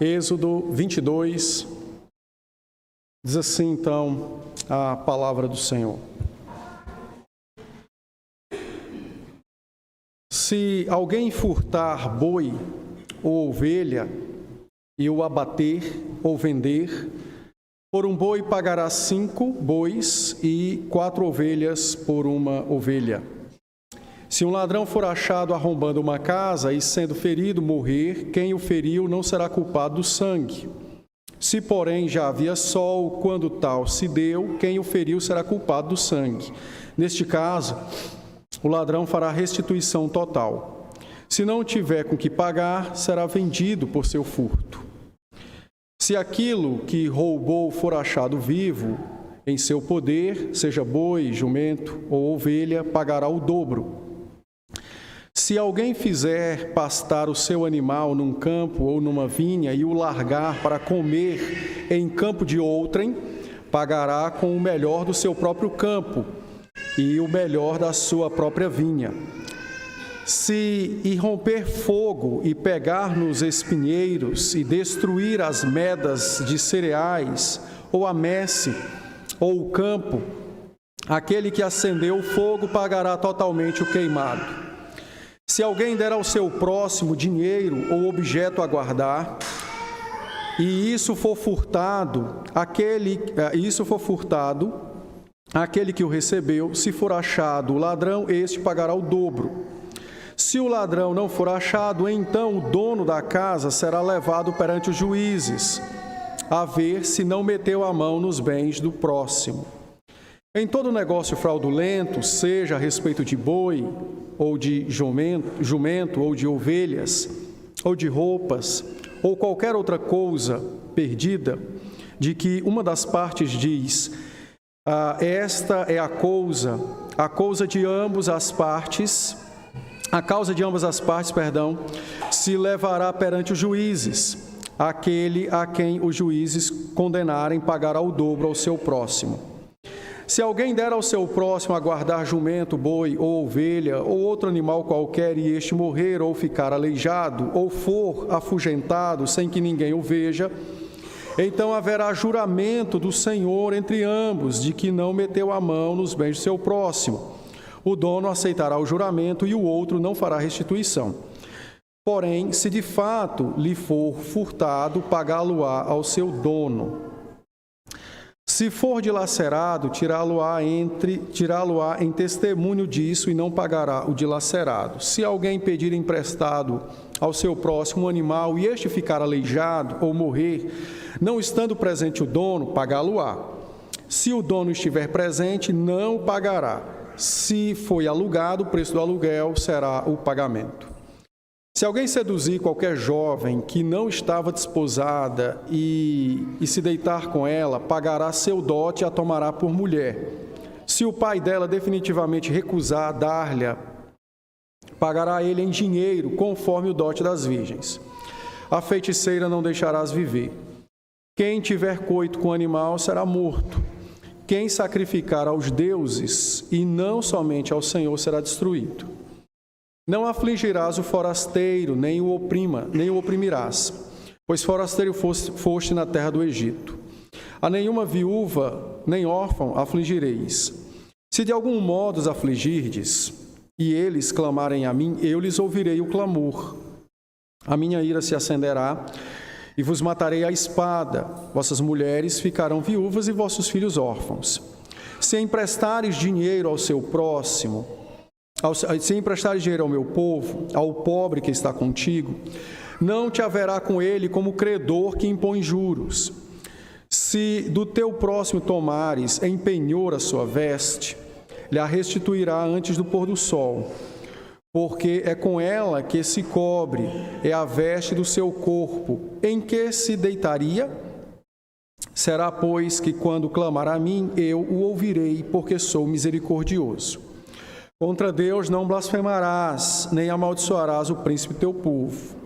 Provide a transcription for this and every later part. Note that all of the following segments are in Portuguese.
Êxodo 22, diz assim então a palavra do Senhor. Se alguém furtar boi ou ovelha e o abater ou vender, por um boi pagará 5 bois e 4 ovelhas por uma ovelha. Se um ladrão for achado arrombando uma casa e sendo ferido morrer, quem o feriu não será culpado do sangue. Se, porém, já havia sol quando tal se deu, quem o feriu será culpado do sangue. Neste caso, o ladrão fará restituição total. Se não tiver com que pagar, será vendido por seu furto. Se aquilo que roubou for achado vivo, em seu poder, seja boi, jumento ou ovelha, pagará o dobro. Se alguém fizer pastar o seu animal num campo ou numa vinha e o largar para comer em campo de outrem, pagará com o melhor do seu próprio campo e o melhor da sua própria vinha. Se irromper fogo e pegar nos espinheiros e destruir as medas de cereais, ou a messe, ou o campo, aquele que acendeu o fogo pagará totalmente o queimado. Se alguém der ao seu próximo dinheiro ou objeto a guardar, e isso for furtado, aquele que o recebeu, se for achado o ladrão, este pagará o dobro. Se o ladrão não for achado, então o dono da casa será levado perante os juízes, a ver se não meteu a mão nos bens do próximo. Em todo negócio fraudulento, seja a respeito de boi, ou de jumento, ou de ovelhas, ou de roupas, ou qualquer outra coisa perdida, de que uma das partes diz, esta é a causa de ambas as partes, se levará perante os juízes. Aquele a quem os juízes condenarem pagará o dobro ao seu próximo. Se alguém der ao seu próximo a guardar jumento, boi ou ovelha, ou outro animal qualquer, e este morrer ou ficar aleijado, ou for afugentado sem que ninguém o veja, então haverá juramento do Senhor entre ambos, de que não meteu a mão nos bens do seu próximo. O dono aceitará o juramento e o outro não fará restituição. Porém, se de fato lhe for furtado, pagá-lo-á ao seu dono. Se for dilacerado, tirá-lo-á em testemunho disso e não pagará o dilacerado. Se alguém pedir emprestado ao seu próximo um animal e este ficar aleijado ou morrer, não estando presente o dono, pagá-lo-á. Se o dono estiver presente, não o pagará. Se foi alugado, o preço do aluguel será o pagamento. Se alguém seduzir qualquer jovem que não estava desposada e se deitar com ela, pagará seu dote e a tomará por mulher. Se o pai dela definitivamente recusar dar-lhe, pagará ele em dinheiro, conforme o dote das virgens. A feiticeira não deixarás viver. Quem tiver coito com o animal será morto. Quem sacrificar aos deuses e não somente ao Senhor será destruído. Não afligirás o forasteiro, nem o oprimirás, pois forasteiro foste na terra do Egito. A nenhuma viúva, nem órfão afligireis. Se de algum modo os afligirdes, e eles clamarem a mim, eu lhes ouvirei o clamor. A minha ira se acenderá, e vos matarei à espada. Vossas mulheres ficarão viúvas e vossos filhos órfãos. Se emprestares dinheiro ao seu próximo, se emprestares dinheiro ao meu povo, ao pobre que está contigo, não te haverá com ele como credor que impõe juros. Se do teu próximo tomares em penhor a sua veste, lhe a restituirá antes do pôr do sol, porque é com ela que se cobre, é a veste do seu corpo, em que se deitaria? Será, pois, que quando clamar a mim, eu o ouvirei, porque sou misericordioso. Contra Deus não blasfemarás, nem amaldiçoarás o príncipe teu povo.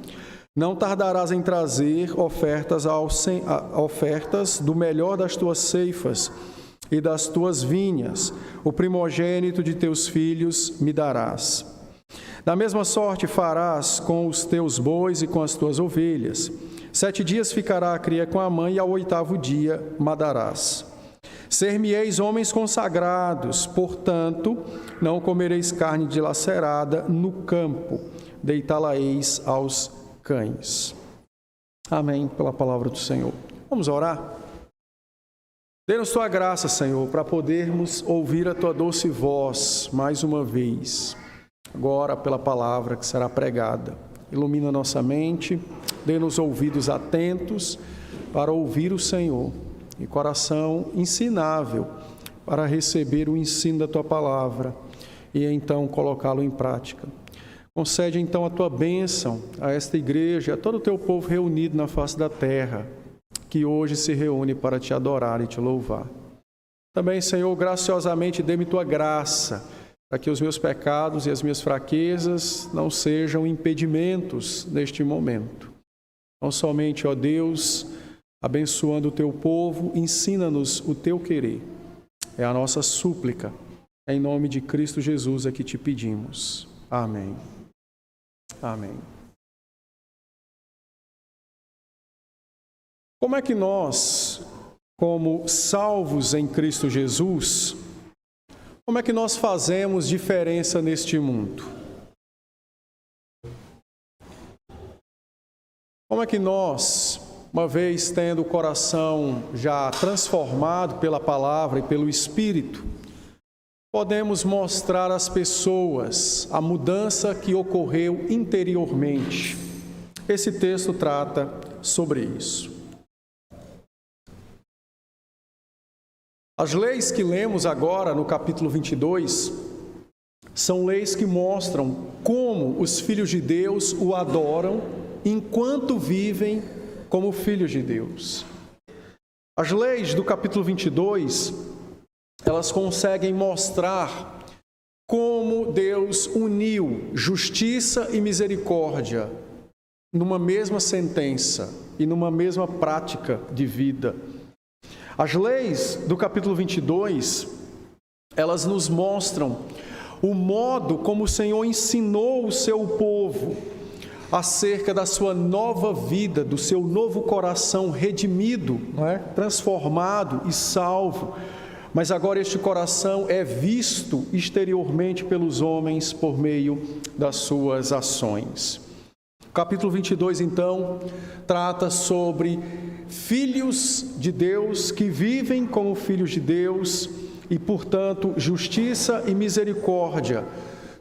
Não tardarás em trazer ofertas do melhor das tuas ceifas e das tuas vinhas. O primogênito de teus filhos me darás. Da mesma sorte farás com os teus bois e com as tuas ovelhas. 7 dias ficará a cria com a mãe, e ao 8º dia madarás. Ser-me-eis homens consagrados, portanto, não comereis carne dilacerada no campo, deitá-la-eis aos cães. Amém, pela palavra do Senhor. Vamos orar? Dê-nos tua graça, Senhor, para podermos ouvir a tua doce voz mais uma vez, agora pela palavra que será pregada. Ilumina nossa mente, dê-nos ouvidos atentos para ouvir o Senhor e coração ensinável para receber o ensino da tua palavra e então colocá-lo em prática. Concede então a tua bênção a esta igreja, a todo o teu povo reunido na face da terra, que hoje se reúne para te adorar e te louvar. Também, Senhor, graciosamente dê-me tua graça, para que os meus pecados e as minhas fraquezas não sejam impedimentos neste momento. Não somente, ó Deus, abençoando o teu povo, ensina-nos o teu querer. É a nossa súplica. Em nome de Cristo Jesus é que te pedimos. Amém. Amém. Como é que nós, como salvos em Cristo Jesus, como é que nós fazemos diferença neste mundo? Como é que nós, uma vez tendo o coração já transformado pela palavra e pelo Espírito, podemos mostrar às pessoas a mudança que ocorreu interiormente? Esse texto trata sobre isso. As leis que lemos agora no capítulo 22 são leis que mostram como os filhos de Deus o adoram enquanto vivem como filhos de Deus. As leis do capítulo 22, elas conseguem mostrar como Deus uniu justiça e misericórdia numa mesma sentença e numa mesma prática de vida. As leis do capítulo 22, elas nos mostram o modo como o Senhor ensinou o seu povo acerca da sua nova vida, do seu novo coração redimido, transformado e salvo. Mas agora este coração é visto exteriormente pelos homens por meio das suas ações. O capítulo 22, então, trata sobre filhos de Deus que vivem como filhos de Deus e, portanto, justiça e misericórdia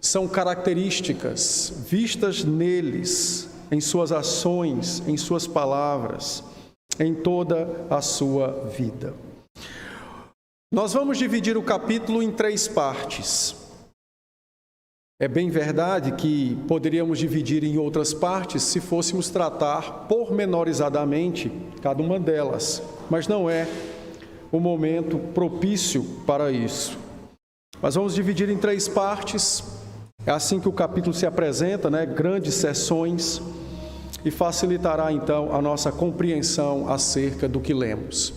são características vistas neles, em suas ações, em suas palavras, em toda a sua vida. Nós vamos dividir o capítulo em 3 partes. É bem verdade que poderíamos dividir em outras partes se fôssemos tratar pormenorizadamente cada uma delas, mas não é o momento propício para isso. Mas vamos dividir em 3 partes, é assim que o capítulo se apresenta, grandes seções, e facilitará então a nossa compreensão acerca do que lemos.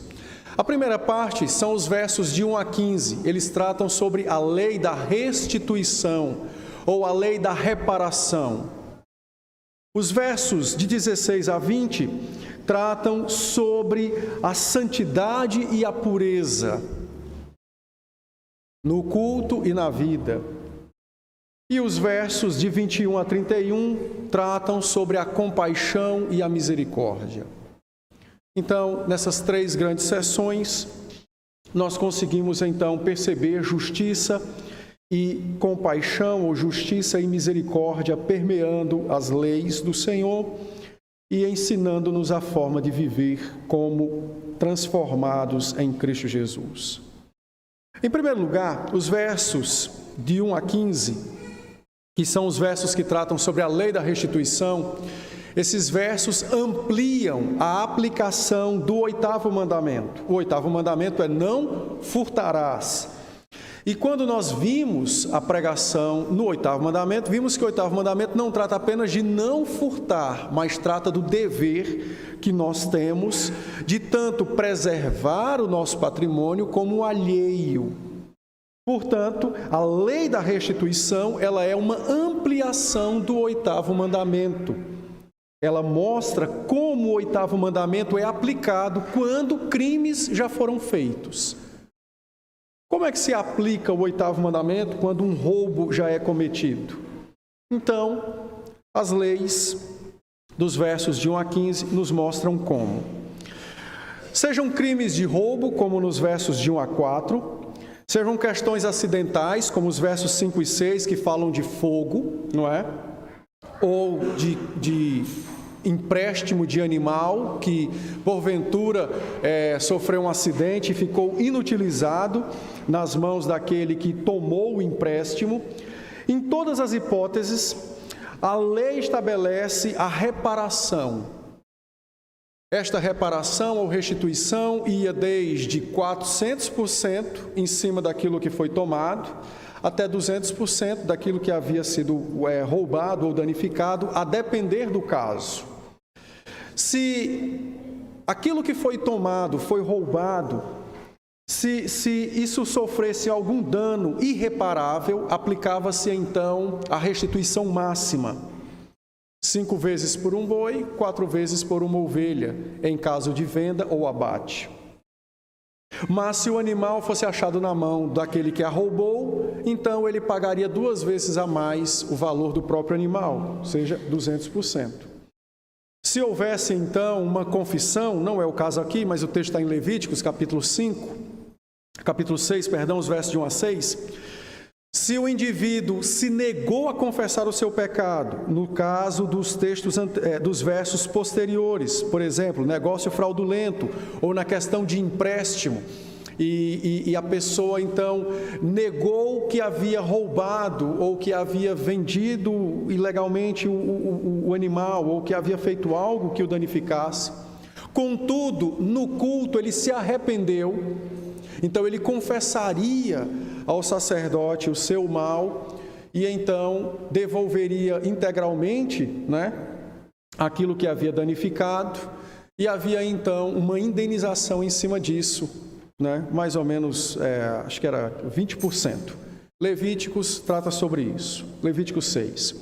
A primeira parte são os versos de 1 a 15, eles tratam sobre a lei da restituição, ou a lei da reparação. Os versos de 16 a 20 tratam sobre a santidade e a pureza no culto e na vida. E os versos de 21 a 31 tratam sobre a compaixão e a misericórdia. Então, nessas 3 grandes seções, nós conseguimos então perceber justiça e compaixão, ou justiça e misericórdia, permeando as leis do Senhor e ensinando-nos a forma de viver como transformados em Cristo Jesus. Em primeiro lugar, os versos de 1 a 15, que são os versos que tratam sobre a lei da restituição, esses versos ampliam a aplicação do 8º mandamento. O 8º mandamento é: não furtarás. E quando nós vimos a pregação no 8º mandamento, vimos que o 8º mandamento não trata apenas de não furtar, mas trata do dever que nós temos de tanto preservar o nosso patrimônio como o alheio. Portanto, a lei da restituição, ela é uma ampliação do 8º mandamento. ela mostra como o oitavo mandamento é aplicado quando crimes já foram feitos. Como é que se aplica o oitavo mandamento quando um roubo já é cometido? Então, as leis dos versos de 1 a 15 nos mostram como. Sejam crimes de roubo, como nos versos de 1 a 4, sejam questões acidentais, como os versos 5 e 6, que falam de fogo, não é? Ou de empréstimo de animal, que porventura sofreu um acidente e ficou inutilizado nas mãos daquele que tomou o empréstimo. Em todas as hipóteses, a lei estabelece a reparação. Esta reparação ou restituição ia desde 400% em cima daquilo que foi tomado, até 200% daquilo que havia sido roubado ou danificado, a depender do caso. Se aquilo que foi tomado foi roubado, se isso sofresse algum dano irreparável, aplicava-se então a restituição máxima. 5 vezes por um boi, 4 vezes por uma ovelha, em caso de venda ou abate. Mas se o animal fosse achado na mão daquele que a roubou, então ele pagaria 2 vezes a mais o valor do próprio animal, ou seja, 200%. Se houvesse então uma confissão, não é o caso aqui, mas o texto está em Levíticos, capítulo 6, os versos de 1 a 6. Se o indivíduo se negou a confessar o seu pecado, no caso dos textos dos versos posteriores, por exemplo, negócio fraudulento, ou na questão de empréstimo, e a pessoa então negou que havia roubado ou que havia vendido ilegalmente o animal, ou que havia feito algo que o danificasse, contudo, no culto ele se arrependeu, então ele confessaria ao sacerdote o seu mal e então devolveria integralmente, aquilo que havia danificado, e havia então uma indenização em cima disso, mais ou menos, acho que era 20%. Levíticos trata sobre isso, Levíticos 6.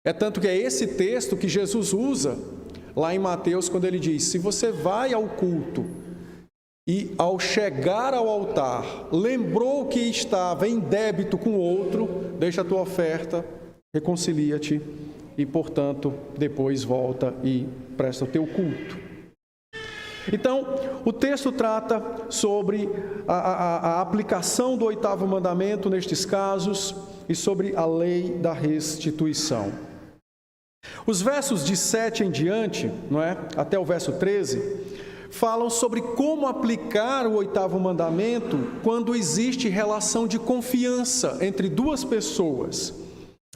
É tanto que é esse texto que Jesus usa lá em Mateus, quando ele diz: se você vai ao culto e ao chegar ao altar, lembrou que estava em débito com o outro, deixa a tua oferta, reconcilia-te e, portanto, depois volta e presta o teu culto. Então, o texto trata sobre a aplicação do oitavo mandamento nestes casos e sobre a lei da restituição. Os versos de 7 em diante, até o verso 13, falam sobre como aplicar o oitavo mandamento quando existe relação de confiança entre duas pessoas.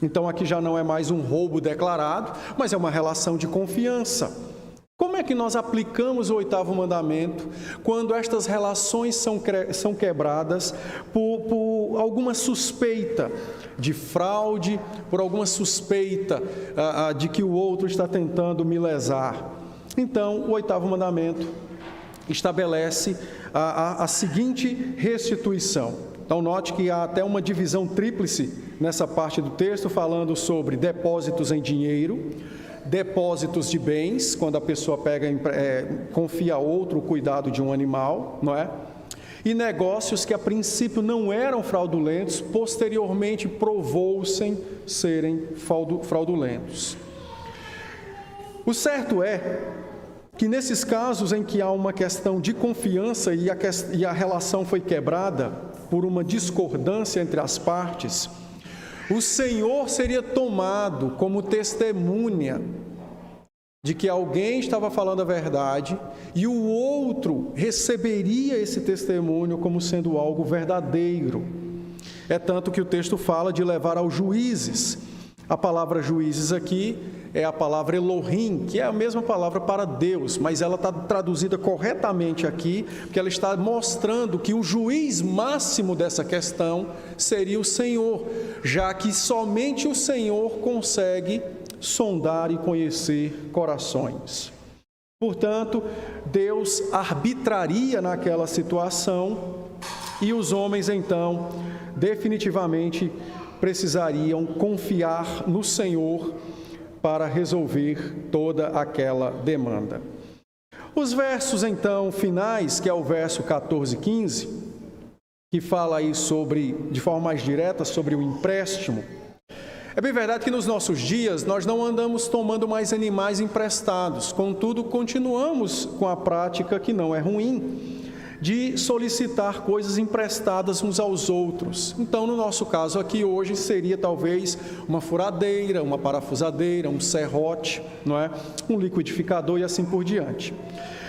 Então aqui já não é mais um roubo declarado, mas é uma relação de confiança. Como é que nós aplicamos o oitavo mandamento quando estas relações são quebradas por alguma suspeita de fraude, por alguma suspeita de que o outro está tentando me lesar? Então, o oitavo mandamento estabelece a seguinte restituição. Então, note que há até uma divisão tríplice nessa parte do texto, falando sobre depósitos em dinheiro, depósitos de bens, quando a pessoa confia a outro o cuidado de um animal, e negócios que a princípio não eram fraudulentos, posteriormente provou-se serem fraudulentos. O certo é que nesses casos em que há uma questão de confiança e a relação foi quebrada por uma discordância entre as partes, o Senhor seria tomado como testemunha de que alguém estava falando a verdade e o outro receberia esse testemunho como sendo algo verdadeiro. É tanto que o texto fala de levar aos juízes. A palavra juízes aqui é a palavra Elohim, que é a mesma palavra para Deus, mas ela está traduzida corretamente aqui, porque ela está mostrando que o juiz máximo dessa questão seria o Senhor, já que somente o Senhor consegue sondar e conhecer corações. Portanto, Deus arbitraria naquela situação e os homens, então, definitivamente precisariam confiar no Senhor para resolver toda aquela demanda. Os versos, então, finais, que é o verso 14 e 15, que fala aí de forma mais direta sobre o empréstimo. É bem verdade que nos nossos dias nós não andamos tomando mais animais emprestados, contudo, continuamos com a prática, que não é ruim, de solicitar coisas emprestadas uns aos outros. Então, no nosso caso aqui hoje, seria talvez uma furadeira, uma parafusadeira, um serrote, não é? Um liquidificador e assim por diante.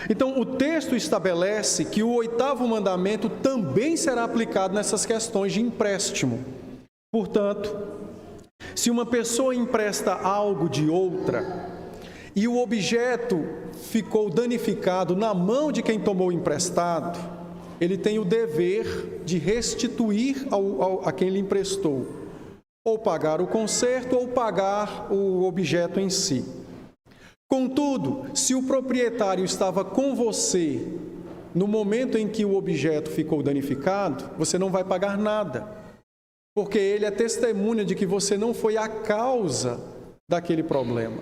Então, o texto estabelece que o 8º mandamento também será aplicado nessas questões de empréstimo. Portanto, se uma pessoa empresta algo de outra e o objeto ficou danificado na mão de quem tomou emprestado, ele tem o dever de restituir a quem lhe emprestou, ou pagar o conserto ou pagar o objeto em si. Contudo, se o proprietário estava com você no momento em que o objeto ficou danificado, você não vai pagar nada, porque ele é testemunha de que você não foi a causa daquele problema.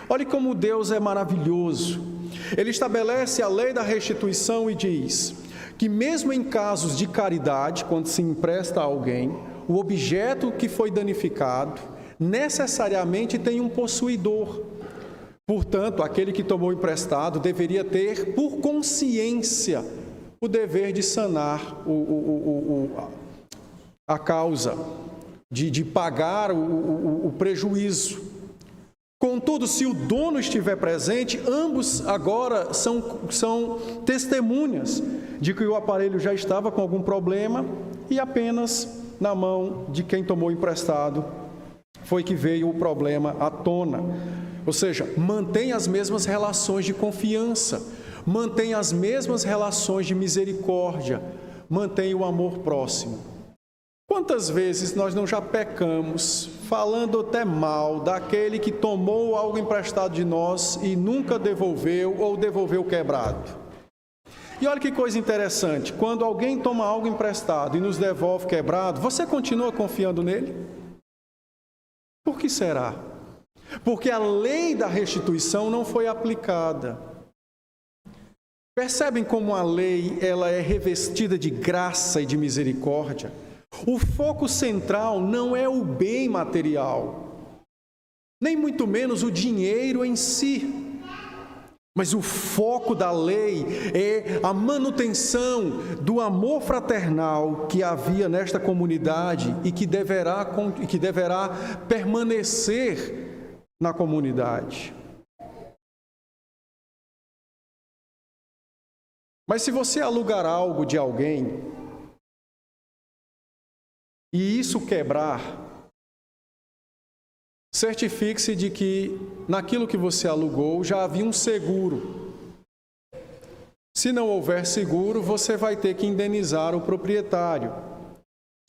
Olhe como Deus é maravilhoso. Ele estabelece a lei da restituição e diz que mesmo em casos de caridade, quando se empresta a alguém, o objeto que foi danificado necessariamente tem um possuidor. Portanto, aquele que tomou emprestado deveria ter, por consciência, o dever de sanar a causa, de pagar o prejuízo. Contudo, se o dono estiver presente, ambos agora são testemunhas de que o aparelho já estava com algum problema e apenas na mão de quem tomou emprestado foi que veio o problema à tona. Ou seja, mantém as mesmas relações de confiança, mantém as mesmas relações de misericórdia, mantém o amor próximo. Quantas vezes nós não já pecamos, falando até mal daquele que tomou algo emprestado de nós e nunca devolveu ou devolveu quebrado? E olha que coisa interessante, quando alguém toma algo emprestado e nos devolve quebrado, você continua confiando nele? Por que será? Porque a lei da restituição não foi aplicada. Percebem como a lei ela é revestida de graça e de misericórdia? O foco central não é o bem material, nem muito menos o dinheiro em si. Mas o foco da lei é a manutenção do amor fraternal que havia nesta comunidade e que deverá permanecer na comunidade. Mas se você alugar algo de alguém e isso quebrar, certifique-se de que naquilo que você alugou já havia um seguro. Se não houver seguro, você vai ter que indenizar o proprietário.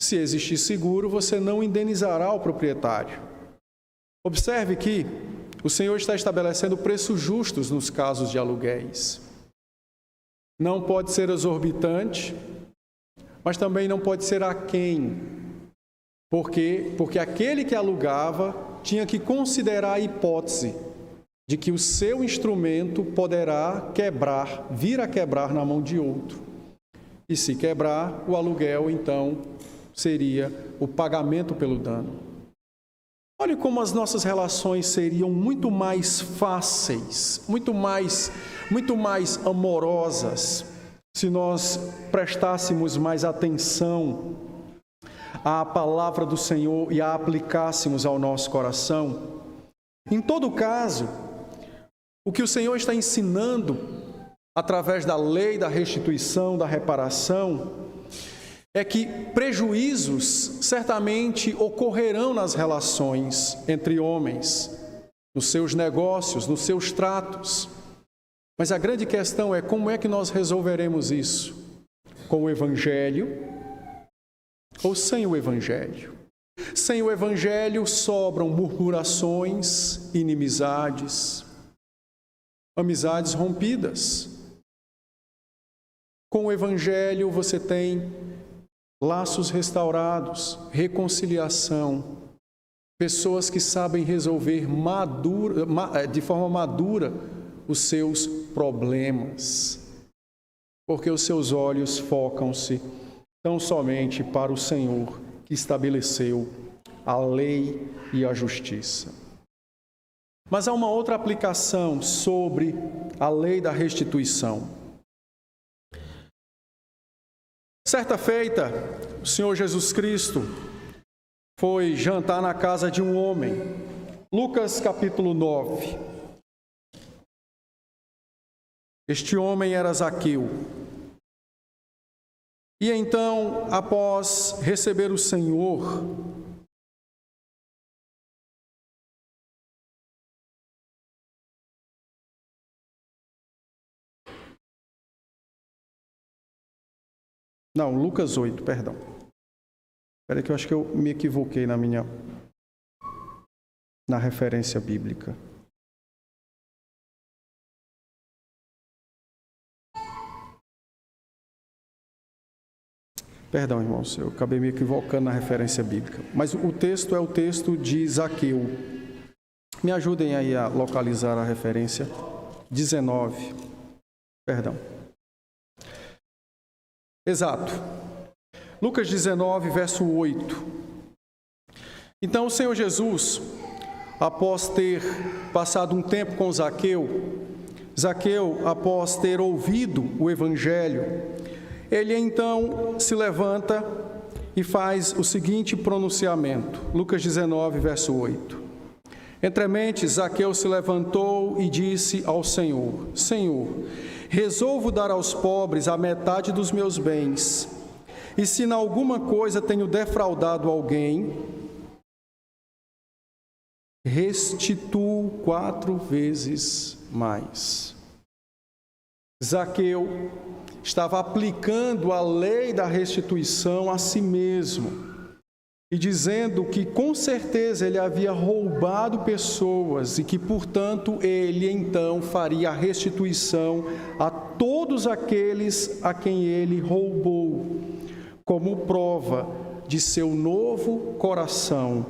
Se existir seguro, você não indenizará o proprietário. Observe que o Senhor está estabelecendo preços justos nos casos de aluguéis. Não pode ser exorbitante, mas também não pode ser aquém. Porque aquele que alugava tinha que considerar a hipótese de que o seu instrumento poderá vir a quebrar na mão de outro. E se quebrar, o aluguel, então, seria o pagamento pelo dano. Olhe como as nossas relações seriam muito mais fáceis, muito mais amorosas, se nós prestássemos mais atenção à palavra do Senhor e a aplicássemos ao nosso coração. Em todo caso, o que o Senhor está ensinando através da lei da restituição, da reparação, é que prejuízos certamente ocorrerão nas relações entre homens, nos seus negócios, nos seus tratos. Mas a grande questão é como é que nós resolveremos isso? Com o Evangelho ou sem o Evangelho? Sem o Evangelho sobram murmurações, inimizades, amizades rompidas. Com o Evangelho você tem laços restaurados, reconciliação. pessoas que sabem resolver de forma madura os seus problemas, porque os seus olhos focam-se tão somente para o Senhor que estabeleceu a lei e a justiça. Mas há uma outra aplicação sobre a lei da restituição. Certa feita, o Senhor Jesus Cristo foi jantar na casa de um homem. Lucas capítulo 9. Este homem era Zaqueu. E então, após receber o Senhor, Lucas 8, perdão. Espera aí que eu acho que eu me equivoquei na referência bíblica. Perdão, irmãos, eu acabei me equivocando na referência bíblica. Mas o texto é o texto de Zaqueu. Me ajudem aí a localizar a referência. 19. Perdão. Exato. Lucas 19, verso 8. Então o Senhor Jesus, após ter passado um tempo com Zaqueu, após ter ouvido o Evangelho, ele então se levanta e faz o seguinte pronunciamento. Lucas 19, verso 8. Entremente, Zaqueu se levantou e disse ao Senhor: Senhor, resolvo dar aos pobres a metade dos meus bens, e se em alguma coisa tenho defraudado alguém, restituo 4 vezes mais. Zaqueu estava aplicando a lei da restituição a si mesmo e dizendo que com certeza ele havia roubado pessoas e que, portanto, ele então faria a restituição a todos aqueles a quem ele roubou, como prova de seu novo coração,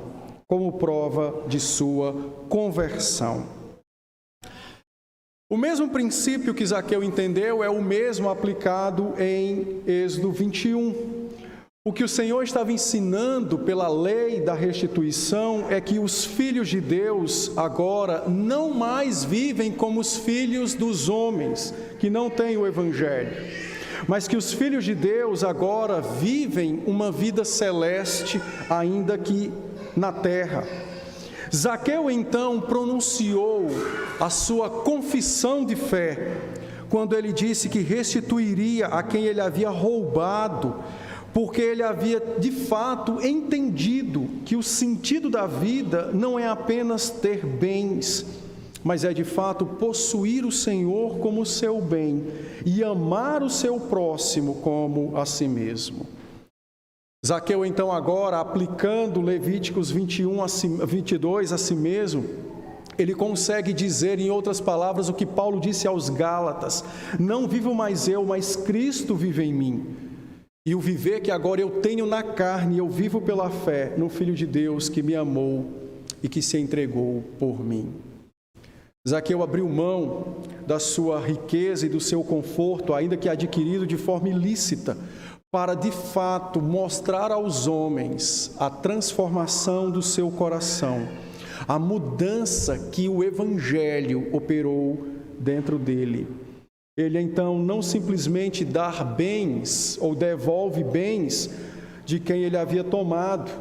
como prova de sua conversão. O mesmo princípio que Zaqueu entendeu é o mesmo aplicado em Êxodo 21. O que o Senhor estava ensinando pela lei da restituição é que os filhos de Deus agora não mais vivem como os filhos dos homens, que não têm o Evangelho, mas que os filhos de Deus agora vivem uma vida celeste, ainda que na terra. Zaqueu então pronunciou a sua confissão de fé, quando ele disse que restituiria a quem ele havia roubado, porque ele havia de fato entendido que o sentido da vida não é apenas ter bens, mas é de fato possuir o Senhor como seu bem e amar o seu próximo como a si mesmo. Zaqueu então agora, aplicando Levíticos 22 a si mesmo, ele consegue dizer em outras palavras o que Paulo disse aos Gálatas: não vivo mais eu, mas Cristo vive em mim. E o viver que agora eu tenho na carne, eu vivo pela fé no Filho de Deus que me amou e que se entregou por mim. Zaqueu abriu mão da sua riqueza e do seu conforto, ainda que adquirido de forma ilícita, para de fato mostrar aos homens a transformação do seu coração, a mudança que o Evangelho operou dentro dele. Ele então não simplesmente dá bens ou devolve bens de quem ele havia tomado,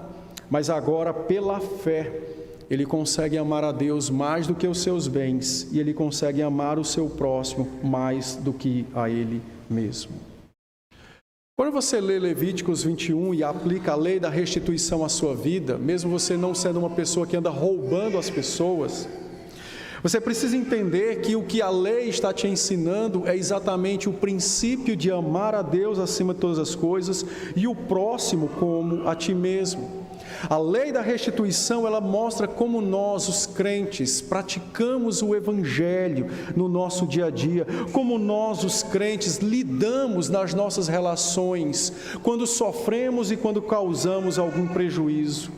mas agora pela fé ele consegue amar a Deus mais do que os seus bens e ele consegue amar o seu próximo mais do que a ele mesmo. Quando você lê Levíticos 21 e aplica a lei da restituição à sua vida, mesmo você não sendo uma pessoa que anda roubando as pessoas, você precisa entender que o que a lei está te ensinando é exatamente o princípio de amar a Deus acima de todas as coisas e o próximo como a ti mesmo. A lei da restituição, ela mostra como nós, os crentes, praticamos o Evangelho no nosso dia a dia, como nós, os crentes, lidamos nas nossas relações, quando sofremos e quando causamos algum prejuízo.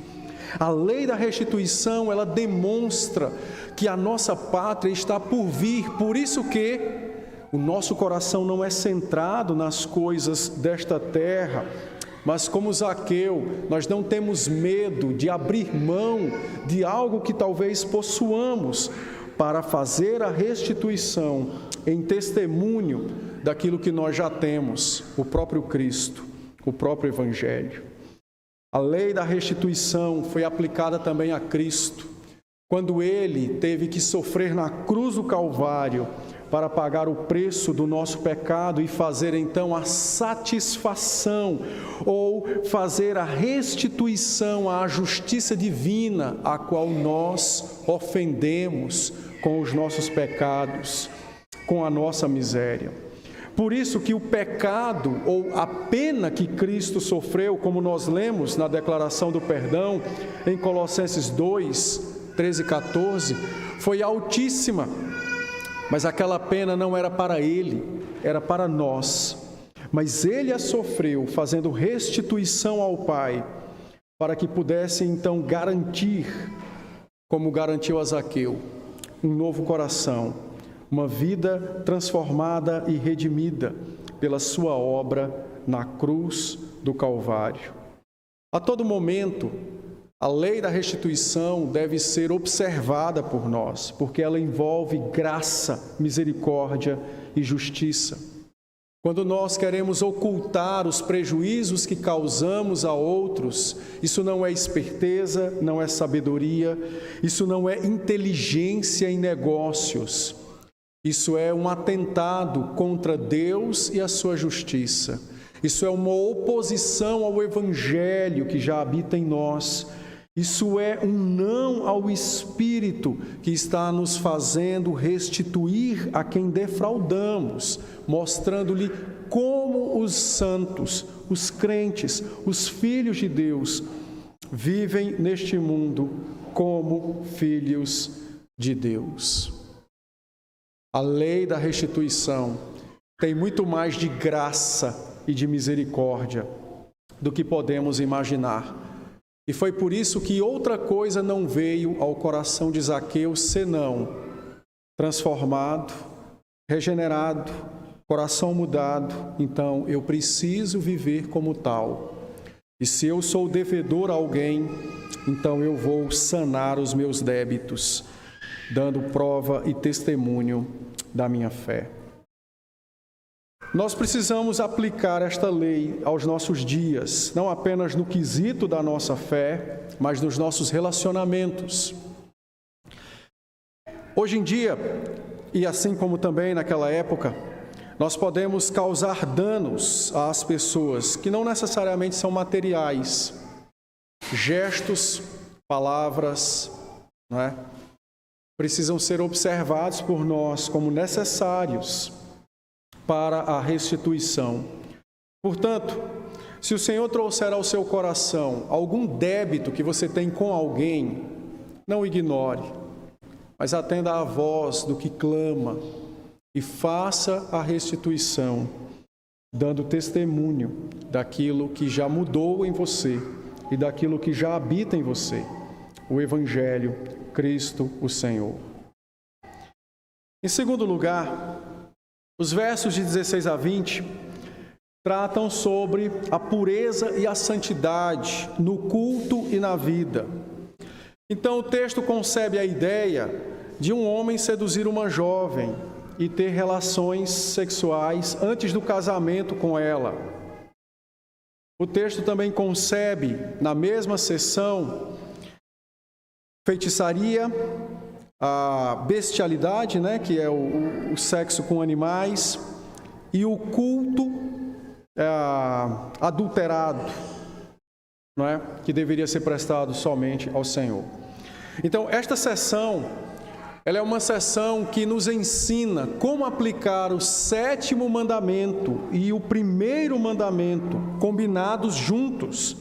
A lei da restituição, ela demonstra que a nossa pátria está por vir, por isso que o nosso coração não é centrado nas coisas desta terra, mas como Zaqueu, nós não temos medo de abrir mão de algo que talvez possuamos para fazer a restituição em testemunho daquilo que nós já temos, o próprio Cristo, o próprio Evangelho. A lei da restituição foi aplicada também a Cristo, quando Ele teve que sofrer na cruz do Calvário para pagar o preço do nosso pecado e fazer então a satisfação ou fazer a restituição à justiça divina a qual nós ofendemos com os nossos pecados, com a nossa miséria. Por isso que o pecado ou a pena que Cristo sofreu, como nós lemos na declaração do perdão em Colossenses 2, 13 e 14, foi altíssima. Mas aquela pena não era para Ele, era para nós. Mas Ele a sofreu, fazendo restituição ao Pai, para que pudesse então garantir, como garantiu a Zaqueu, um novo coração, uma vida transformada e redimida pela sua obra na cruz do Calvário. A todo momento, a lei da restituição deve ser observada por nós, porque ela envolve graça, misericórdia e justiça. Quando nós queremos ocultar os prejuízos que causamos a outros, isso não é esperteza, não é sabedoria, isso não é inteligência em negócios. Isso é um atentado contra Deus e a sua justiça. Isso é uma oposição ao Evangelho que já habita em nós. Isso é um não ao Espírito que está nos fazendo restituir a quem defraudamos, mostrando-lhe como os santos, os crentes, os filhos de Deus vivem neste mundo como filhos de Deus. A lei da restituição tem muito mais de graça e de misericórdia do que podemos imaginar. E foi por isso que outra coisa não veio ao coração de Zaqueu, senão transformado, regenerado, coração mudado. Então, eu preciso viver como tal. E se eu sou devedor a alguém, então eu vou sanar os meus débitos, dando prova e testemunho da minha fé. Nós precisamos aplicar esta lei aos nossos dias, não apenas no quesito da nossa fé, mas nos nossos relacionamentos. Hoje em dia, e assim como também naquela época, nós podemos causar danos às pessoas que não necessariamente são materiais. Gestos, palavras, não é? Precisam ser observados por nós como necessários para a restituição. Portanto, se o Senhor trouxer ao seu coração algum débito que você tem com alguém, não ignore, mas atenda à voz do que clama e faça a restituição, dando testemunho daquilo que já mudou em você e daquilo que já habita em você, o Evangelho, Cristo, o Senhor. Em segundo lugar, os versos de 16 a 20 tratam sobre a pureza e a santidade no culto e na vida. Então o texto concebe a ideia de um homem seduzir uma jovem e ter relações sexuais antes do casamento com ela. O texto também concebe, na mesma seção, feitiçaria, a bestialidade, que é o sexo com animais, e o culto adulterado, que deveria ser prestado somente ao Senhor. Então, esta sessão, ela é uma sessão que nos ensina como aplicar o 7º mandamento e o 1º mandamento combinados juntos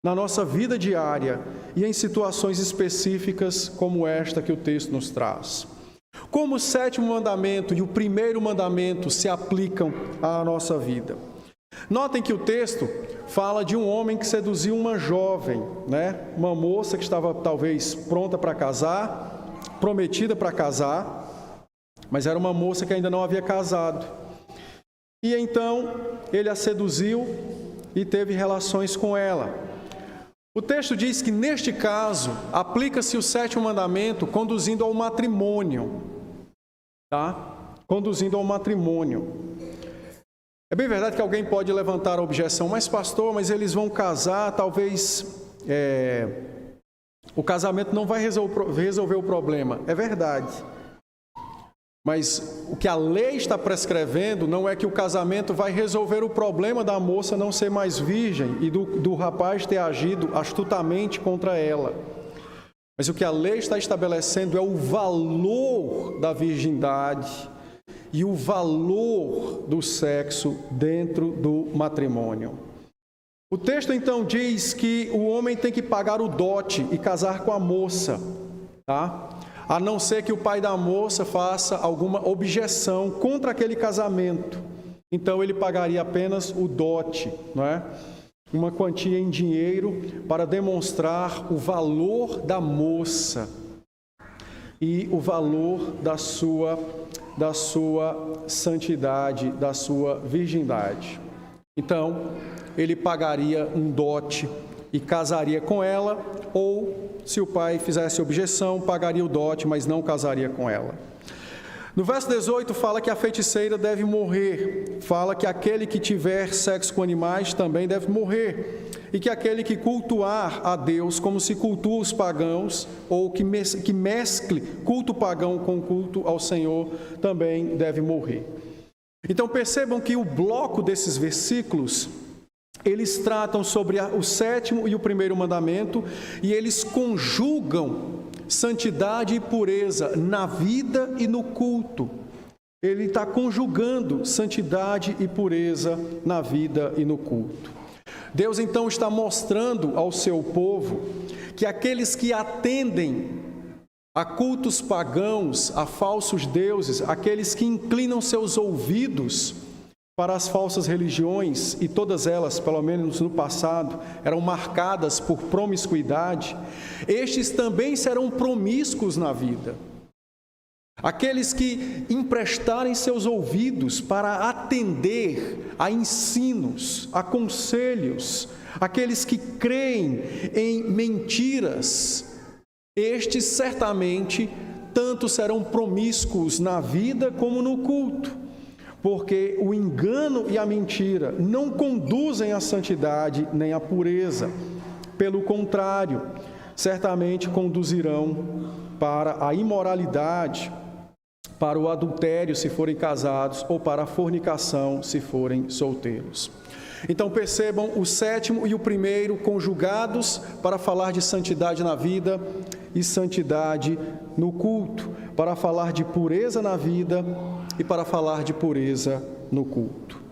na nossa vida diária e em situações específicas como esta que o texto nos traz. Como o 7º mandamento e o 1º mandamento se aplicam à nossa vida? Notem que o texto fala de um homem que seduziu uma jovem, né? Uma moça que estava talvez pronta para casar, prometida para casar, mas era uma moça que ainda não havia casado. E então ele a seduziu e teve relações com ela. O texto diz que neste caso aplica-se o 7º mandamento conduzindo ao matrimônio, tá? Conduzindo ao matrimônio. É bem verdade que alguém pode levantar a objeção, mas pastor, mas eles vão casar, talvez o casamento não vai resolver o problema. É verdade. Mas o que a lei está prescrevendo não é que o casamento vai resolver o problema da moça não ser mais virgem e do rapaz ter agido astutamente contra ela. Mas o que a lei está estabelecendo é o valor da virgindade e o valor do sexo dentro do matrimônio. O texto então diz que o homem tem que pagar o dote e casar com a moça, tá? A não ser que o pai da moça faça alguma objeção contra aquele casamento. Então ele pagaria apenas o dote, não é? Uma quantia em dinheiro para demonstrar o valor da moça e o valor da sua santidade, da sua virgindade. Então, ele pagaria um dote e casaria com ela, ou, se o pai fizesse objeção, pagaria o dote, mas não casaria com ela. No verso 18 fala que a feiticeira deve morrer, fala que aquele que tiver sexo com animais também deve morrer, e que aquele que cultuar a Deus como se cultua os pagãos, ou que mescle culto pagão com culto ao Senhor, também deve morrer. Então percebam que o bloco desses versículos, eles tratam sobre o 7º e o 1º mandamento, e eles conjugam santidade e pureza na vida e no culto. Ele está conjugando santidade e pureza na vida e no culto. Deus então está mostrando ao seu povo que aqueles que atendem a cultos pagãos, a falsos deuses, aqueles que inclinam seus ouvidos para as falsas religiões, e todas elas, pelo menos no passado, eram marcadas por promiscuidade, estes também serão promíscuos na vida. Aqueles que emprestarem seus ouvidos para atender a ensinos, a conselhos, aqueles que creem em mentiras, estes certamente tanto serão promíscuos na vida como no culto. Porque o engano e a mentira não conduzem à santidade nem à pureza. Pelo contrário, certamente conduzirão para a imoralidade, para o adultério se forem casados, ou para a fornicação se forem solteiros. Então percebam o 7º e o 1º conjugados para falar de santidade na vida e santidade no culto, para falar de pureza na vida e para falar de pureza no culto.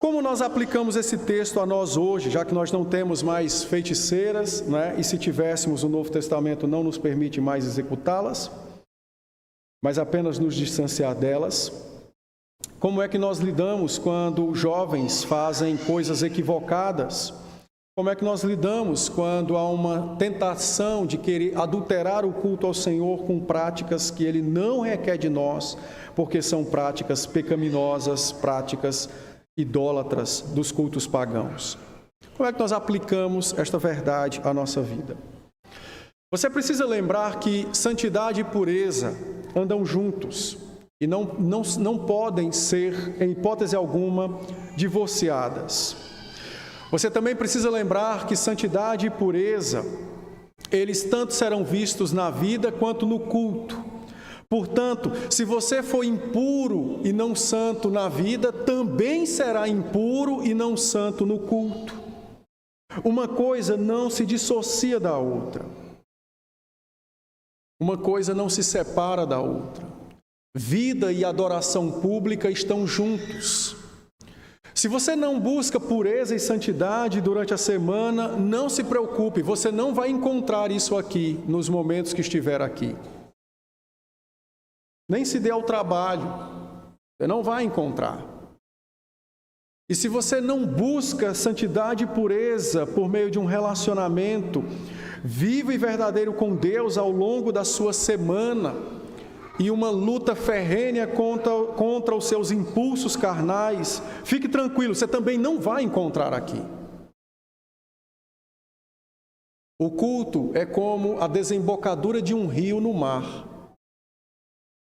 Como nós aplicamos esse texto a nós hoje, já que nós não temos mais feiticeiras, né? E se tivéssemos, o Novo Testamento não nos permite mais executá-las, mas apenas nos distanciar delas. Como é que nós lidamos quando jovens fazem coisas equivocadas? Como é que nós lidamos quando há uma tentação de querer adulterar o culto ao Senhor com práticas que Ele não requer de nós, porque são práticas pecaminosas, práticas idólatras dos cultos pagãos? Como é que nós aplicamos esta verdade à nossa vida? Você precisa lembrar que santidade e pureza andam juntos e não podem ser, em hipótese alguma, divorciadas. Você também precisa lembrar que santidade e pureza, eles tanto serão vistos na vida quanto no culto. Portanto, se você for impuro e não santo na vida, também será impuro e não santo no culto. Uma coisa não se dissocia da outra. Uma coisa não se separa da outra. Vida e adoração pública estão juntos. Se você não busca pureza e santidade durante a semana, não se preocupe, você não vai encontrar isso aqui, nos momentos que estiver aqui. Nem se dê ao trabalho, você não vai encontrar. E se você não busca santidade e pureza por meio de um relacionamento vivo e verdadeiro com Deus ao longo da sua semana, e uma luta ferrenha contra os seus impulsos carnais, fique tranquilo, você também não vai encontrar aqui. O culto é como a desembocadura de um rio no mar.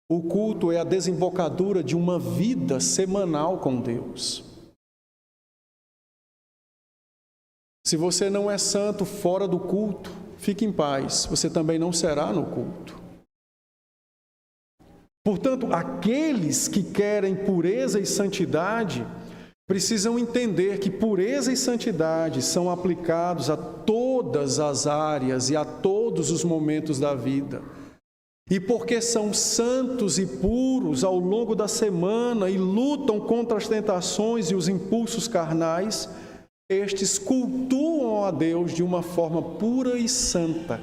O culto é a desembocadura de uma vida semanal com Deus. Se você não é santo fora do culto, fique em paz, você também não será no culto. Portanto, aqueles que querem pureza e santidade precisam entender que pureza e santidade são aplicados a todas as áreas e a todos os momentos da vida. E porque são santos e puros ao longo da semana e lutam contra as tentações e os impulsos carnais, estes cultuam a Deus de uma forma pura e santa.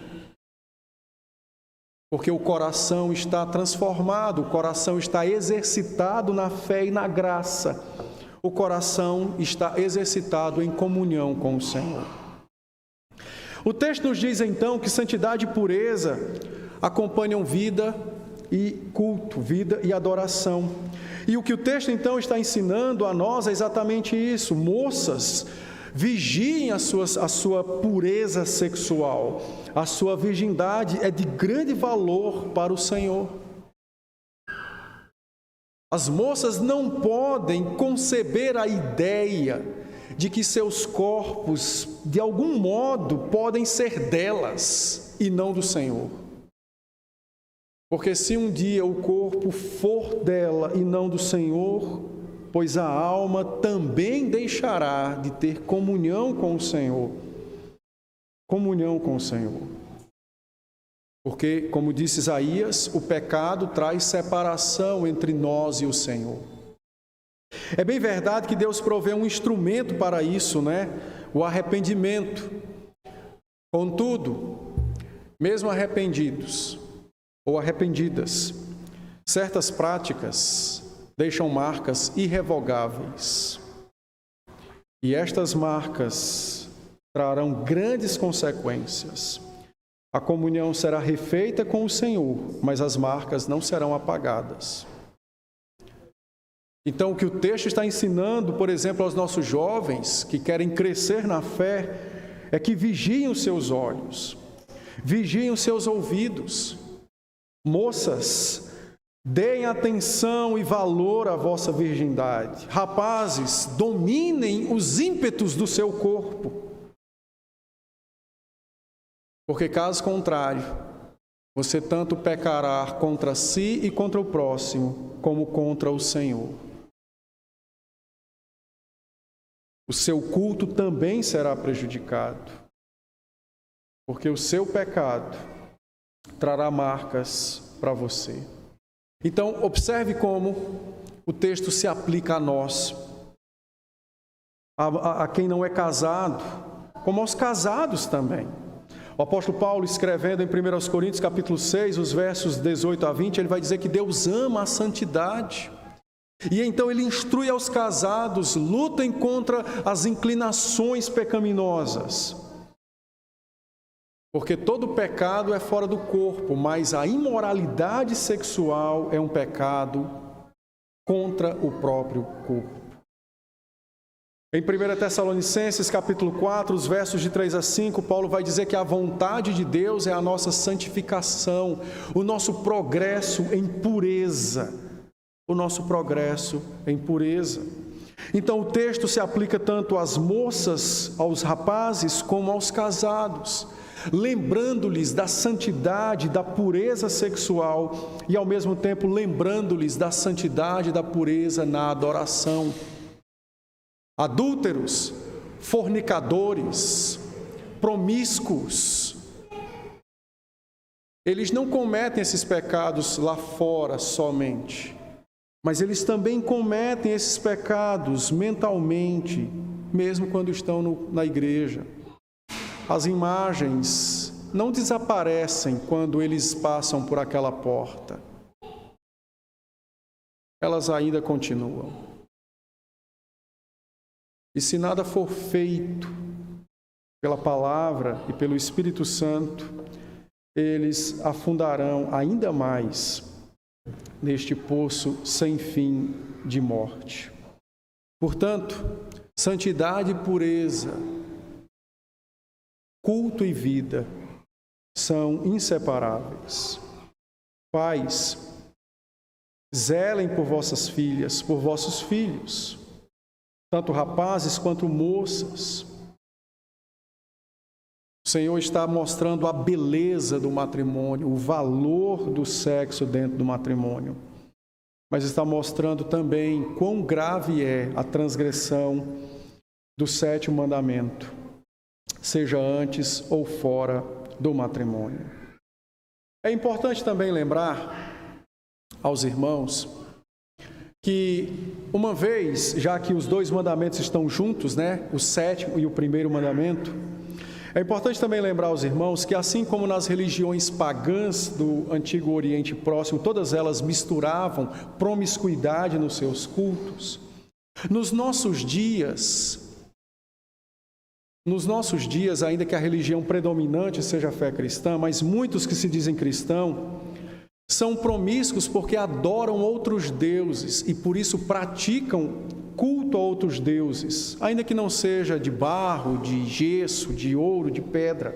Porque o coração está transformado, o coração está exercitado na fé e na graça. O coração está exercitado em comunhão com o Senhor. O texto nos diz então que santidade e pureza acompanham vida e culto, vida e adoração. E o que o texto então está ensinando a nós é exatamente isso. Moças, vigiem a sua pureza sexual. A sua virgindade é de grande valor para o Senhor. As moças não podem conceber a ideia de que seus corpos, de algum modo, podem ser delas e não do Senhor. Porque se um dia o corpo for dela e não do Senhor, pois a alma também deixará de ter comunhão com o Senhor. Comunhão com o Senhor. Porque, como disse Isaías, o pecado traz separação entre nós e o Senhor. É bem verdade que Deus provê um instrumento para isso, né? O arrependimento. Contudo, mesmo arrependidos ou arrependidas, certas práticas deixam marcas irrevogáveis. E estas marcas trarão grandes consequências. A comunhão será refeita com o Senhor, mas as marcas não serão apagadas. Então, o que o texto está ensinando, por exemplo, aos nossos jovens que querem crescer na fé, é que vigiem os seus olhos, vigiem os seus ouvidos. Moças, deem atenção e valor à vossa virgindade. Rapazes, dominem os ímpetos do seu corpo. Porque, caso contrário, você tanto pecará contra si e contra o próximo, como contra o Senhor. O seu culto também será prejudicado, porque o seu pecado trará marcas para você. Então, observe como o texto se aplica a nós, a quem não é casado, como aos casados também. O apóstolo Paulo, escrevendo em 1 Coríntios capítulo 6, os versos 18 a 20, ele vai dizer que Deus ama a santidade. E então ele instrui aos casados, lutem contra as inclinações pecaminosas. Porque todo pecado é fora do corpo, mas a imoralidade sexual é um pecado contra o próprio corpo. Em 1 Tessalonicenses, capítulo 4, os versos de 3 a 5, Paulo vai dizer que a vontade de Deus é a nossa santificação, o nosso progresso em pureza. O nosso progresso em pureza. Então, o texto se aplica tanto às moças, aos rapazes, como aos casados, lembrando-lhes da santidade, da pureza sexual e, ao mesmo tempo, lembrando-lhes da santidade e da pureza na adoração. Adúlteros, fornicadores, promíscuos, eles não cometem esses pecados lá fora somente, mas eles também cometem esses pecados mentalmente, mesmo quando estão na igreja. As imagens não desaparecem quando eles passam por aquela porta. Elas ainda continuam. E se nada for feito pela palavra e pelo Espírito Santo, eles afundarão ainda mais neste poço sem fim de morte. Portanto, santidade e pureza, culto e vida são inseparáveis. Pais, zelem por vossas filhas, por vossos filhos, tanto rapazes quanto moças. O Senhor está mostrando a beleza do matrimônio, o valor do sexo dentro do matrimônio. Mas está mostrando também quão grave é a transgressão do 7º mandamento, seja antes ou fora do matrimônio. É importante também lembrar aos irmãos que, uma vez, já que os 2 mandamentos estão juntos, o 7º e o 1º mandamento, é importante também lembrar aos irmãos que, assim como nas religiões pagãs do Antigo Oriente Próximo, todas elas misturavam promiscuidade nos seus cultos, nos nossos dias, ainda que a religião predominante seja a fé cristã, mas muitos que se dizem cristãos são promíscuos porque adoram outros deuses e por isso praticam culto a outros deuses, ainda que não seja de barro, de gesso, de ouro, de pedra,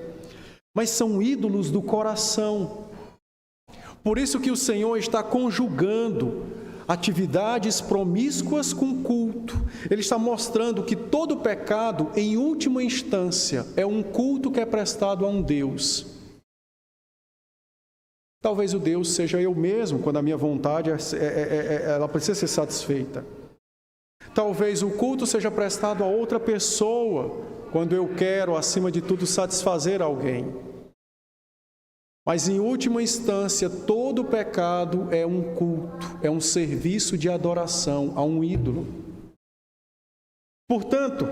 mas são ídolos do coração. Por isso que o Senhor está conjugando atividades promíscuas com culto. Ele está mostrando que todo pecado, em última instância, é um culto que é prestado a um Deus. Talvez o Deus seja eu mesmo, quando a minha vontade ela precisa ser satisfeita. Talvez o culto seja prestado a outra pessoa, quando eu quero, acima de tudo, satisfazer alguém. Mas, em última instância, todo pecado é um culto, é um serviço de adoração a um ídolo. Portanto,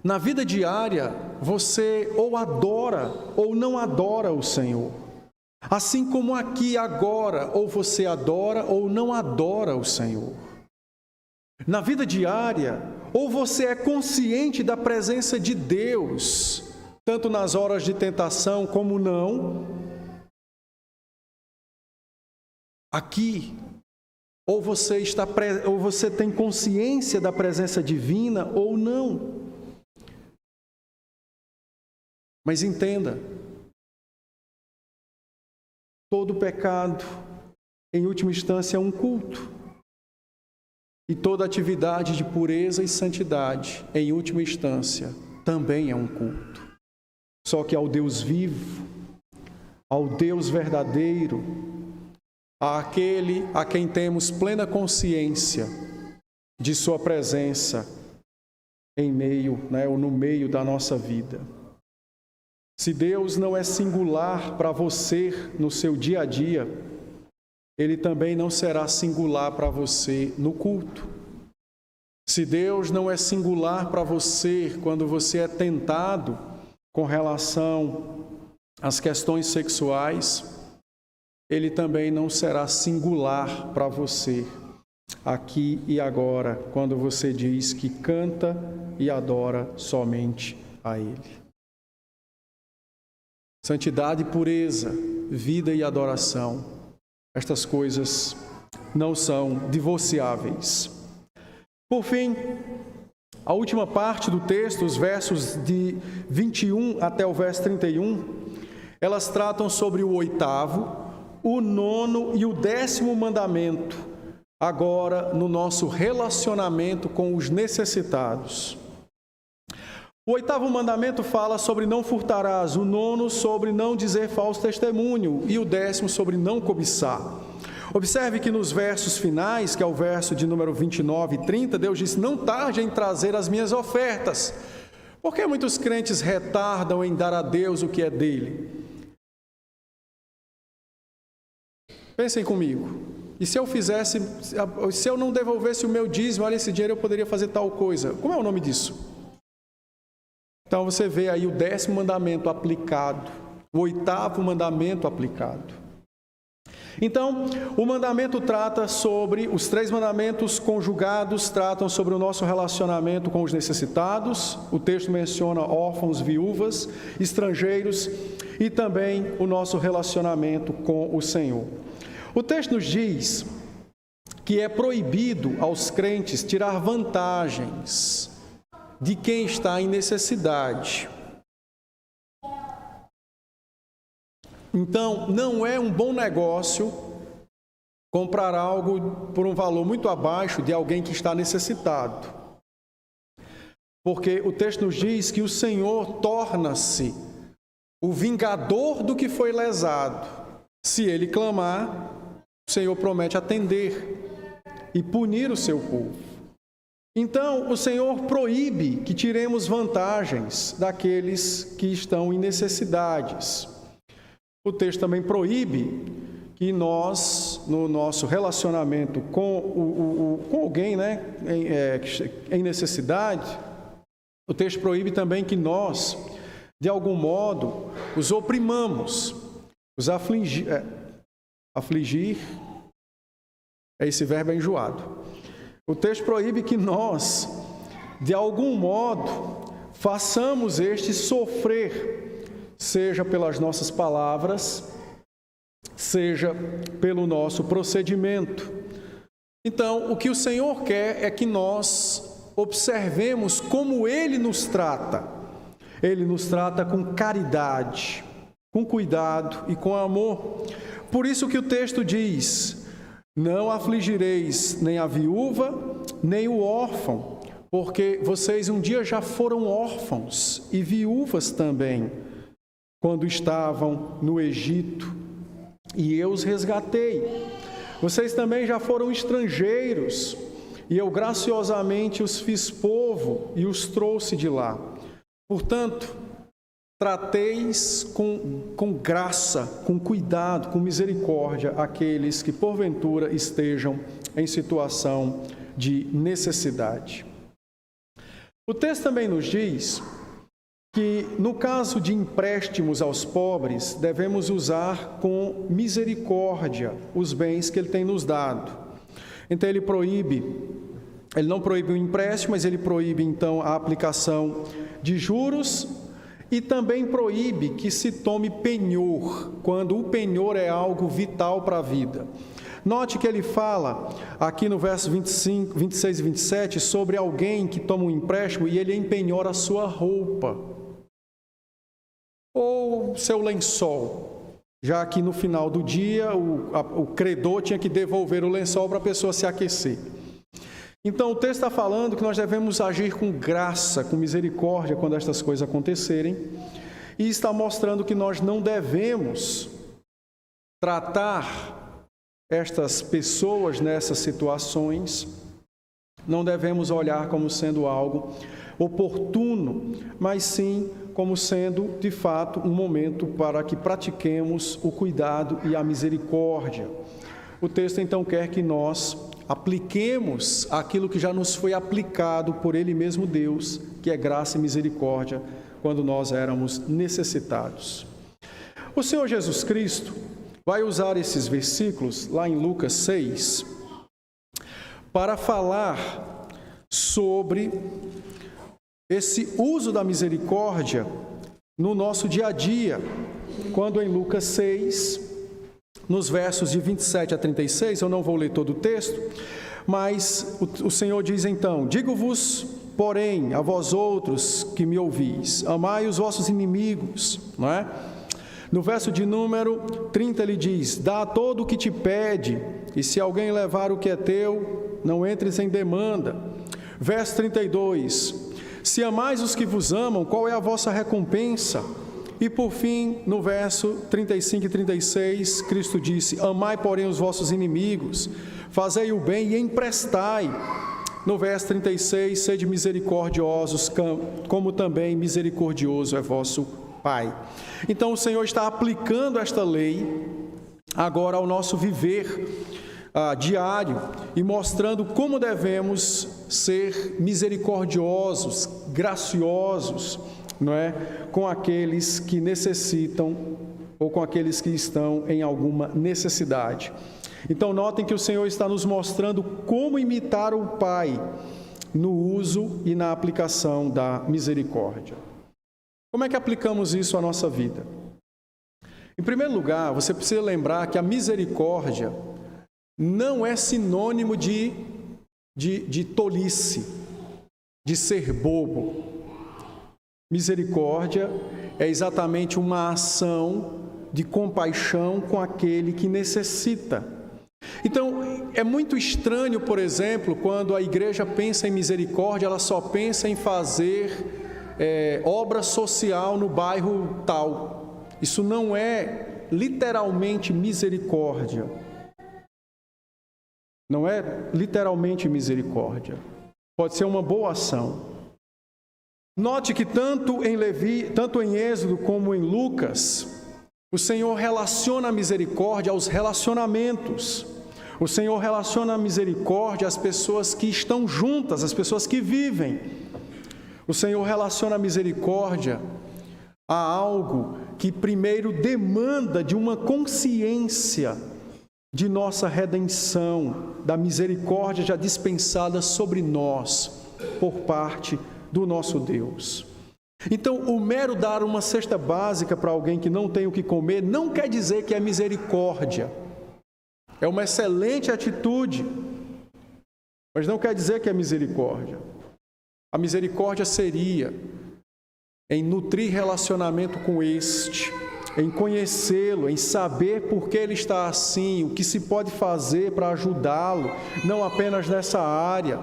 na vida diária, você ou adora ou não adora o Senhor. Assim como aqui agora, ou você adora ou não adora o Senhor. Na vida diária, ou você é consciente da presença de Deus, tanto nas horas de tentação como não. Aqui, ou você tem consciência da presença divina ou não. Mas entenda, todo pecado, em última instância, é um culto. E toda atividade de pureza e santidade, em última instância, também é um culto. Só que ao Deus vivo, ao Deus verdadeiro, àquele a quem temos plena consciência de sua presença em meio, ou no meio da nossa vida. Se Deus não é singular para você no seu dia a dia, Ele também não será singular para você no culto. Se Deus não é singular para você quando você é tentado com relação às questões sexuais, Ele também não será singular para você aqui e agora, quando você diz que canta e adora somente a Ele. Santidade e pureza, vida e adoração. Estas coisas não são divorciáveis. Por fim, a última parte do texto, os versos de 21 até o verso 31, elas tratam sobre o 8º, o 9º e o 10º mandamento, agora no nosso relacionamento com os necessitados. O 8º mandamento fala sobre não furtarás, o 9º sobre não dizer falso testemunho e o 10º sobre não cobiçar. Observe que nos versos finais, que é o verso de número 29 e 30, Deus diz: não tarde em trazer as minhas ofertas. Por que muitos crentes retardam em dar a Deus o que é dele? Pensem comigo. E se eu não devolvesse o meu dízimo, olha, esse dinheiro eu poderia fazer tal coisa. Como é o nome disso? Então você vê aí o 10º mandamento aplicado, o 8º mandamento aplicado. Então, o mandamento trata sobre, os 3 mandamentos conjugados tratam sobre o nosso relacionamento com os necessitados. O texto menciona órfãos, viúvas, estrangeiros e também o nosso relacionamento com o Senhor. O texto nos diz que é proibido aos crentes tirar vantagens de quem está em necessidade. Então, não é um bom negócio comprar algo por um valor muito abaixo de alguém que está necessitado. Porque o texto nos diz que o Senhor torna-se o vingador do que foi lesado. Se ele clamar, o Senhor promete atender e punir o seu povo. Então, o Senhor proíbe que tiremos vantagens daqueles que estão em necessidades. O texto também proíbe que nós, no nosso relacionamento com alguém, em necessidade, o texto proíbe também que nós, de algum modo, os oprimamos, os afligir, esse verbo é enjoado. O texto proíbe que nós, de algum modo, façamos este sofrer, seja pelas nossas palavras, seja pelo nosso procedimento. Então, o que o Senhor quer é que nós observemos como Ele nos trata. Ele nos trata com caridade, com cuidado e com amor. Por isso que o texto diz: não afligireis nem a viúva, nem o órfão, porque vocês um dia já foram órfãos e viúvas também, quando estavam no Egito, e eu os resgatei. Vocês também já foram estrangeiros, e eu graciosamente os fiz povo e os trouxe de lá. Portanto, trateis com graça, com cuidado, com misericórdia aqueles que porventura estejam em situação de necessidade. O texto também nos diz que, no caso de empréstimos aos pobres, devemos usar com misericórdia os bens que Ele tem nos dado. Então, Ele não proíbe o empréstimo, mas Ele proíbe, então, a aplicação de juros e também proíbe que se tome penhor, quando o penhor é algo vital para a vida. Note que ele fala aqui no verso 25, 26 e 27 sobre alguém que toma um empréstimo e ele empenhora a sua roupa ou seu lençol, já que no final do dia o credor tinha que devolver o lençol para a pessoa se aquecer. Então o texto está falando que nós devemos agir com graça, com misericórdia quando estas coisas acontecerem, e está mostrando que nós não devemos tratar estas pessoas nessas situações, não devemos olhar como sendo algo oportuno, mas sim como sendo, de fato, um momento para que pratiquemos o cuidado e a misericórdia. O texto, então, quer que nós apliquemos aquilo que já nos foi aplicado por Ele mesmo, Deus, que é graça e misericórdia, quando nós éramos necessitados. O Senhor Jesus Cristo vai usar esses versículos, lá em Lucas 6, para falar sobre esse uso da misericórdia no nosso dia a dia, quando em Lucas 6, nos versos de 27 a 36, eu não vou ler todo o texto, mas o Senhor diz então: digo-vos, porém, a vós outros que me ouvis, amai os vossos inimigos, não é? No verso de número 30 ele diz: dá a todo o que te pede, e se alguém levar o que é teu, não entres em demanda. Verso 32: se amais os que vos amam, qual é a vossa recompensa? E por fim, no verso 35 e 36, Cristo disse: amai, porém, os vossos inimigos, fazei o bem e emprestai. No verso 36, sede misericordiosos, como também misericordioso é vosso Pai. Então o Senhor está aplicando esta lei agora ao nosso viver diário e mostrando como devemos ser misericordiosos, graciosos, não é, com aqueles que necessitam ou com aqueles que estão em alguma necessidade. Então, notem que o Senhor está nos mostrando como imitar o Pai no uso e na aplicação da misericórdia. Como é que aplicamos isso à nossa vida? Em primeiro lugar, você precisa lembrar que a misericórdia não é sinônimo de tolice, de ser bobo. Misericórdia é exatamente uma ação de compaixão com aquele que necessita. Então, é muito estranho, por exemplo, quando a igreja pensa em misericórdia, ela só pensa em fazer obra social no bairro tal. Isso não é literalmente misericórdia. Não é literalmente misericórdia. Pode ser uma boa ação. Note que tanto em Êxodo como em Lucas, o Senhor relaciona a misericórdia aos relacionamentos. O Senhor relaciona a misericórdia às pessoas que estão juntas, às pessoas que vivem. O Senhor relaciona a misericórdia a algo que primeiro demanda de uma consciência de nossa redenção, da misericórdia já dispensada sobre nós por parte do nosso Deus. Então, o mero dar uma cesta básica para alguém que não tem o que comer não quer dizer que é misericórdia. É uma excelente atitude, mas não quer dizer que é misericórdia. A misericórdia seria em nutrir relacionamento com este, em conhecê-lo, em saber por que ele está assim, o que se pode fazer para ajudá-lo, não apenas nessa área.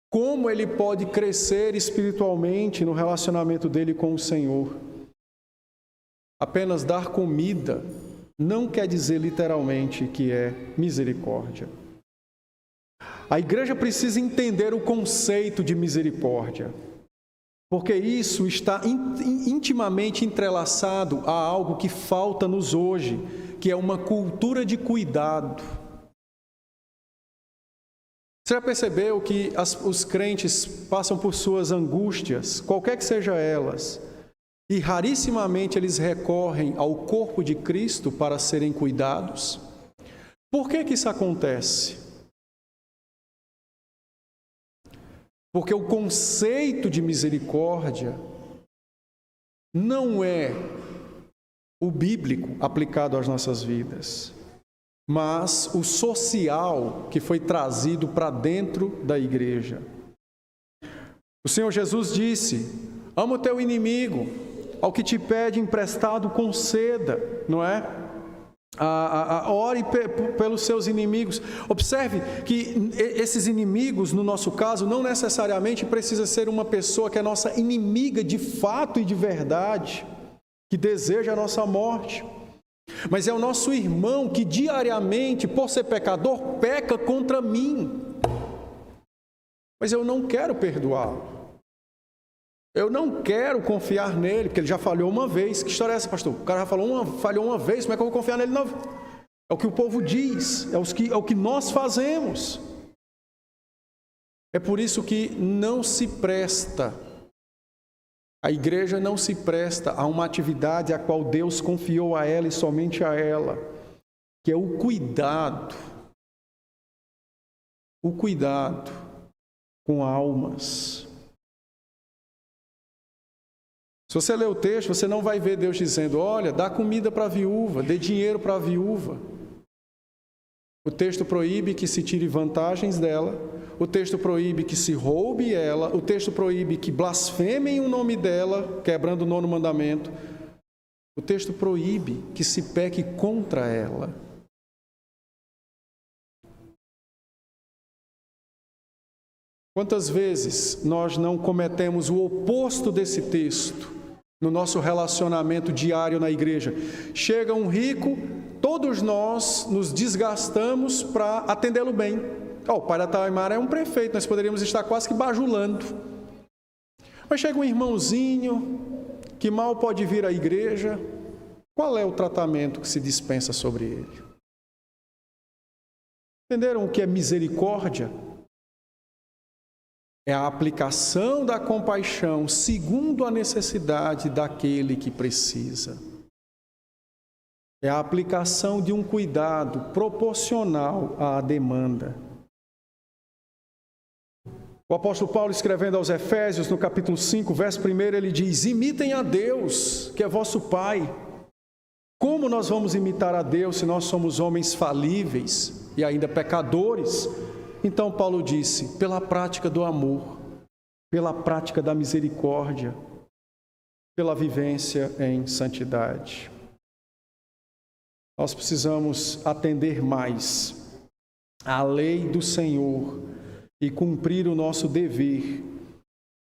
Como ele pode crescer espiritualmente no relacionamento dele com o Senhor. Apenas dar comida não quer dizer literalmente que é misericórdia. A igreja precisa entender o conceito de misericórdia, porque isso está intimamente entrelaçado a algo que falta-nos hoje, que é uma cultura de cuidado. Você já percebeu que os crentes passam por suas angústias, qualquer que sejam elas, e rarissimamente eles recorrem ao corpo de Cristo para serem cuidados? Por que isso acontece? Porque o conceito de misericórdia não é o bíblico aplicado às nossas vidas, mas o social que foi trazido para dentro da igreja. O Senhor Jesus disse: ama o teu inimigo, ao que te pede emprestado conceda, não é? Ore pelos seus inimigos. Observe que esses inimigos, no nosso caso, não necessariamente precisa ser uma pessoa que é nossa inimiga de fato e de verdade, que deseja a nossa morte. Mas é o nosso irmão que diariamente, por ser pecador, peca contra mim. Mas eu não quero perdoá-lo. Eu não quero confiar nele, porque ele já falhou uma vez. Que história é essa, pastor? O cara já falhou uma vez, como é que eu vou confiar nele? Não. É o que o povo diz, é o que nós fazemos. É por isso que não se presta, a igreja não se presta a uma atividade a qual Deus confiou a ela e somente a ela, que é o cuidado com almas. Se você ler o texto, você não vai ver Deus dizendo: olha, dá comida para a viúva, dê dinheiro para a viúva. O texto proíbe que se tire vantagens dela, o texto proíbe que se roube ela, o texto proíbe que blasfemem o nome dela, quebrando o 9º mandamento. O texto proíbe que se peque contra ela. Quantas vezes nós não cometemos o oposto desse texto no nosso relacionamento diário na igreja? Chega um rico, todos nós nos desgastamos para atendê-lo bem. O pai da Taimara é um prefeito, nós poderíamos estar quase que bajulando. Mas chega um irmãozinho que mal pode vir à igreja, qual é o tratamento que se dispensa sobre ele? Entenderam o que é misericórdia? É a aplicação da compaixão segundo a necessidade daquele que precisa. É a aplicação de um cuidado proporcional à demanda. O apóstolo Paulo, escrevendo aos Efésios, no capítulo 5, verso 1, ele diz: imitem a Deus, que é vosso Pai. Como nós vamos imitar a Deus se nós somos homens falíveis e ainda pecadores? Então Paulo disse: pela prática do amor, pela prática da misericórdia, pela vivência em santidade. Nós precisamos atender mais à lei do Senhor e cumprir o nosso dever,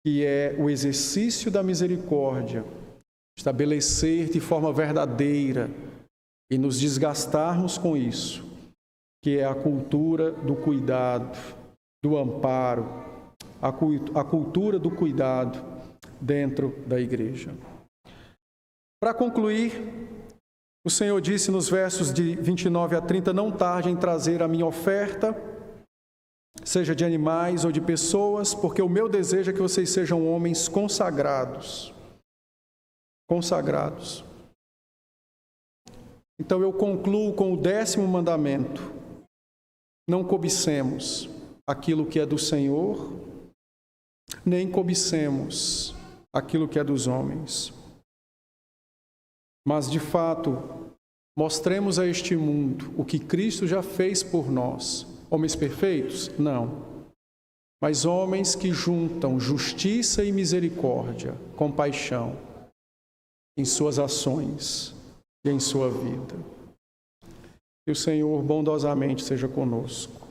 que é o exercício da misericórdia, estabelecer de forma verdadeira e nos desgastarmos com isso, que é a cultura do cuidado, do amparo, a cultura do cuidado dentro da igreja. Para concluir, o Senhor disse nos versos de 29 a 30, não tarde em trazer a minha oferta, seja de animais ou de pessoas, porque o meu desejo é que vocês sejam homens consagrados. Consagrados. Então eu concluo com o 10º mandamento: não cobicemos aquilo que é do Senhor, nem cobicemos aquilo que é dos homens. Mas, de fato, mostremos a este mundo o que Cristo já fez por nós. Homens perfeitos? Não. Mas homens que juntam justiça e misericórdia, compaixão, em suas ações e em sua vida. Que o Senhor bondosamente seja conosco.